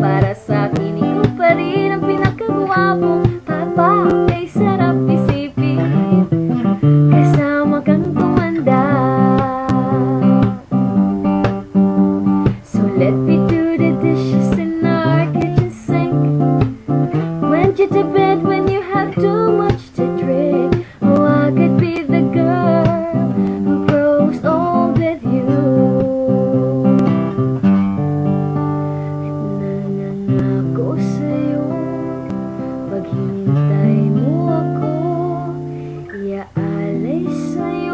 para sa akin ikaw pa rin ang pinakagwapong papa. Ay sarap isipin kasama kang tumanda. So let me do the dishes in our kitchen sink. Went you to bed when you have too much to drink. Oh, I could be the girl who grows old with you. At nangangako sa'yo, pag hinintay mo ako, iaalay sa'yo